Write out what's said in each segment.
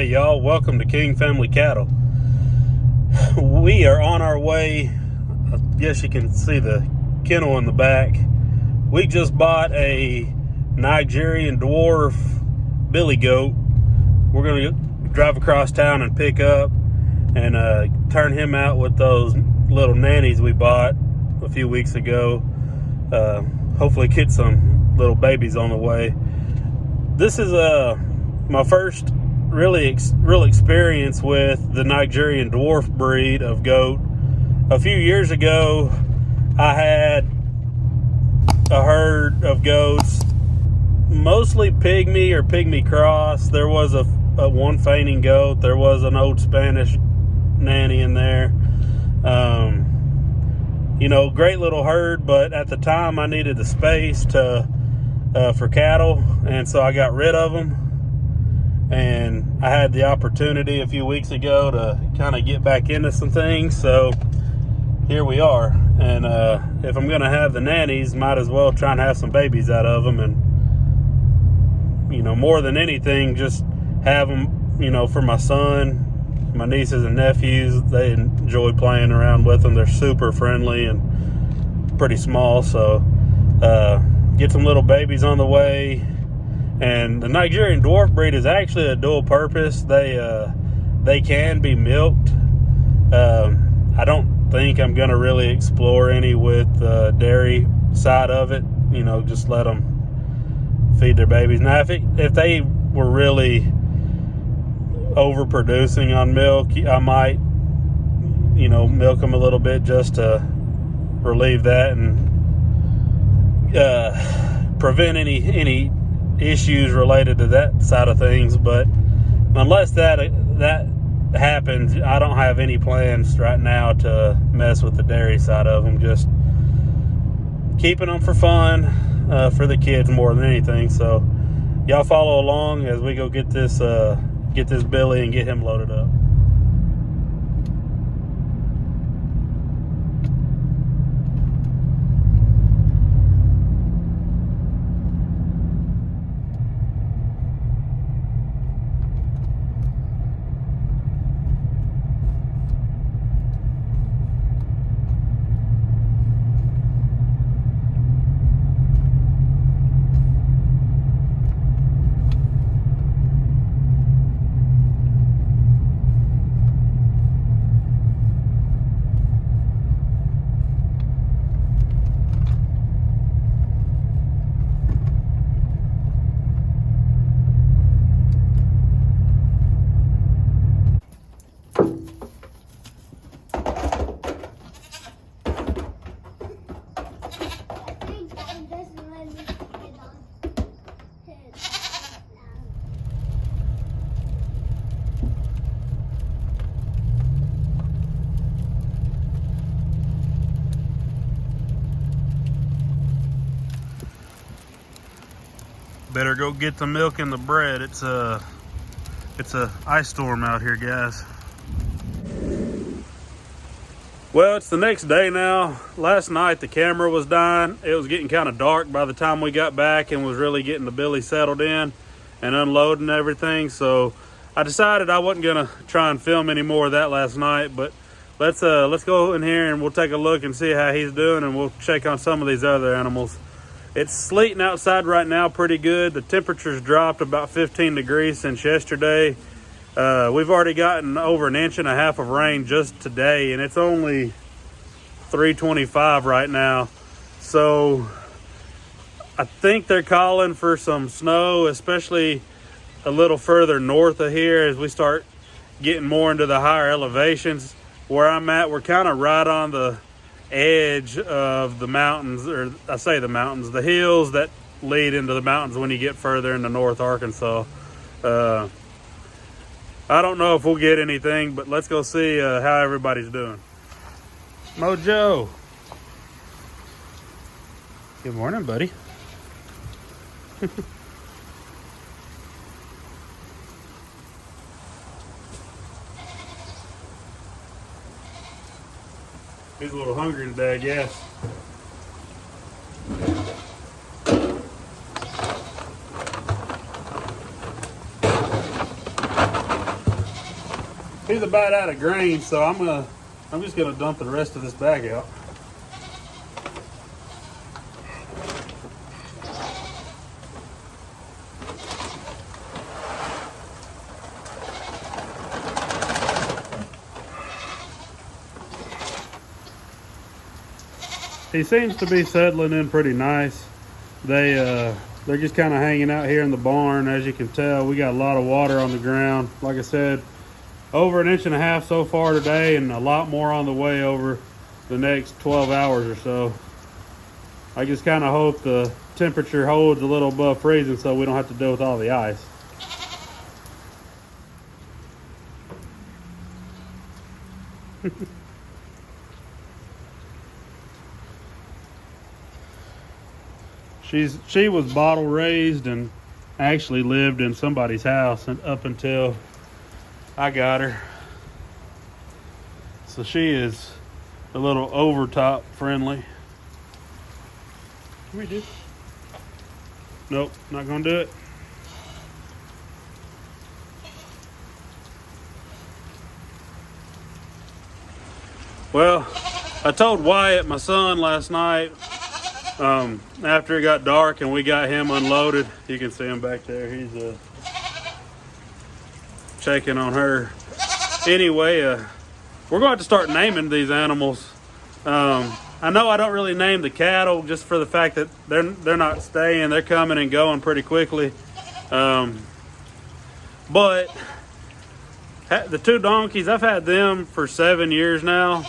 Hey y'all, welcome to King Family Cattle. We are on our way. I guess you can see the kennel in the back. We just bought a Nigerian dwarf billy goat. We're going to drive across town and pick up and turn him out with those little nannies we bought a few weeks ago. Hopefully get some little babies on the way. This is my first real experience with the Nigerian dwarf breed of goat. A few years ago, I had a herd of goats, mostly pygmy or pygmy cross. There was a one fainting goat. There was an old Spanish nanny in there. Great little herd, but at the time I needed the space for cattle, and so I got rid of them. And I had the opportunity a few weeks ago to kind of get back into some things, so here we are. And if I'm going to have the nannies, might as well try and have some babies out of them. And, more than anything, just have them, for my son, my nieces and nephews. They enjoy playing around with them. They're super friendly and pretty small, so get some little babies on the way. And the Nigerian dwarf breed is actually a dual purpose. They can be milked. I don't think I'm going to really explore any with the dairy side of it. Just let them feed their babies. Now, if they were really overproducing on milk, I might, milk them a little bit just to relieve that and prevent any issues related to that side of things. But unless that happens, I don't have any plans right now to mess with the dairy side of them. Just keeping them for fun, for the kids more than anything. So y'all follow along as we go get this Billy and get him loaded up. Better go get the milk and the bread. It's a ice storm out here, guys. Well, it's the next day now. Last night the camera was dying. It was getting kind of dark by the time we got back and was really getting the Billy settled in and unloading everything. So I decided I wasn't gonna try and film any more of that last night. But let's go in here and we'll take a look and see how he's doing, and we'll check on some of these other animals. It's sleeting outside right now pretty good. The temperature's dropped about 15 degrees since yesterday. We've already gotten over 1.5 inches of rain just today, and it's only 3:25 right now. So I think they're calling for some snow, especially a little further north of here as we start getting more into the higher elevations. Where I'm at, we're kind of right on the edge of the mountains, or I say the mountains, the hills that lead into the mountains when you get further into North Arkansas. I don't know if we'll get anything, but let's go see how everybody's doing. Mojo. Good morning, buddy. He's a little hungry today, I guess. He's about out of grain, so I'm just gonna dump the rest of this bag out. He seems to be settling in pretty nice. They're just kind of hanging out here in the barn. As you can tell, we got a lot of water on the ground. Like I said, over 1.5 inches so far today, and a lot more on the way over the next 12 hours or so. I just kind of hope the temperature holds a little above freezing so we don't have to deal with all the ice. She was bottle raised and actually lived in somebody's house and up until I got her. So she is a little over top friendly. Come here, dude. Nope, not gonna do it. Well, I told Wyatt, my son, last night, after it got dark and we got him unloaded. You can see him back there. He's checking on her. Anyway, we're going to have to start naming these animals. I know I don't really name the cattle just for the fact that they're not staying. They're coming and going pretty quickly. But the 2 donkeys, I've had them for 7 years now.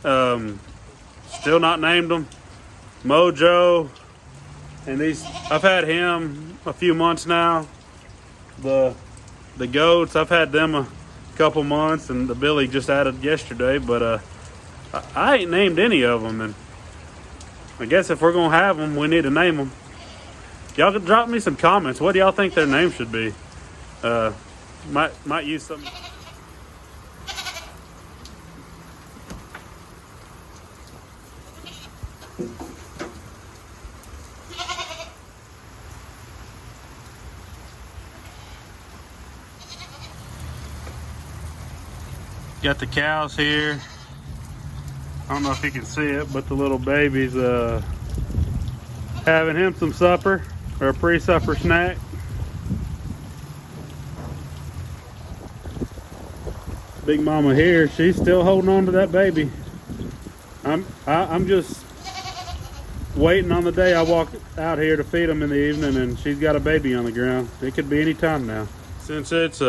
Still not named them. Mojo, and these, I've had him a few months now. The goats, I've had them a couple months, and the Billy just added yesterday, but I ain't named any of them, and I guess if we're gonna have them, we need to name them. Y'all can drop me some comments. What do y'all think their name should be? Might use some. Got the cows here. I don't know if you can see it, but the little baby's having him some supper, or a pre-supper snack. Big mama here, she's still holding on to that baby. I'm just waiting on the day I walk out here to feed them in the evening, and she's got a baby on the ground. It could be any time now. Since it's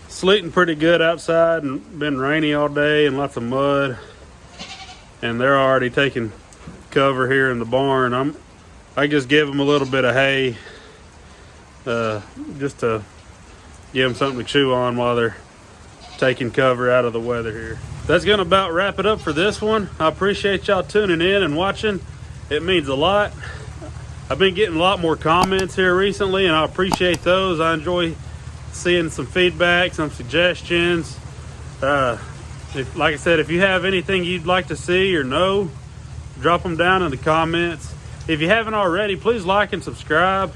sleeting pretty good outside and been rainy all day and lots of mud, and they're already taking cover here in the barn, I just give them a little bit of hay just to give them something to chew on while they're taking cover out of the weather here. That's gonna about wrap it up for this one. I appreciate y'all tuning in and watching. It means a lot. I've been getting a lot more comments here recently, and I appreciate those. I enjoy seeing some feedback, some suggestions. Like I said, if you have anything you'd like to see or know, drop them down in the comments. If you haven't already, please like and subscribe.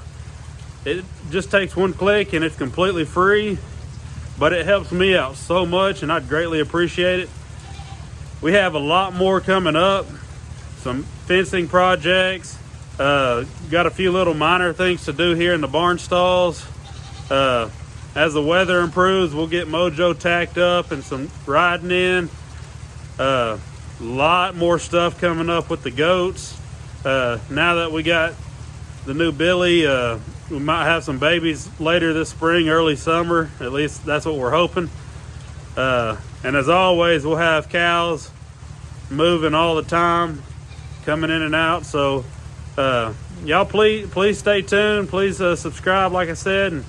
It just takes one click and it's completely free, but it helps me out so much, and I'd greatly appreciate it. We have a lot more coming up, some fencing projects, got a few little minor things to do here in the barn stalls. As the weather improves, we'll get Mojo tacked up and some riding in. A lot more stuff coming up with the goats. Now that we got the new Billy, we might have some babies later this spring, early summer. At least that's what we're hoping. And as always, we'll have cows moving all the time, coming in and out. So y'all please stay tuned. Please subscribe, like I said, and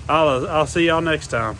I'll see y'all next time.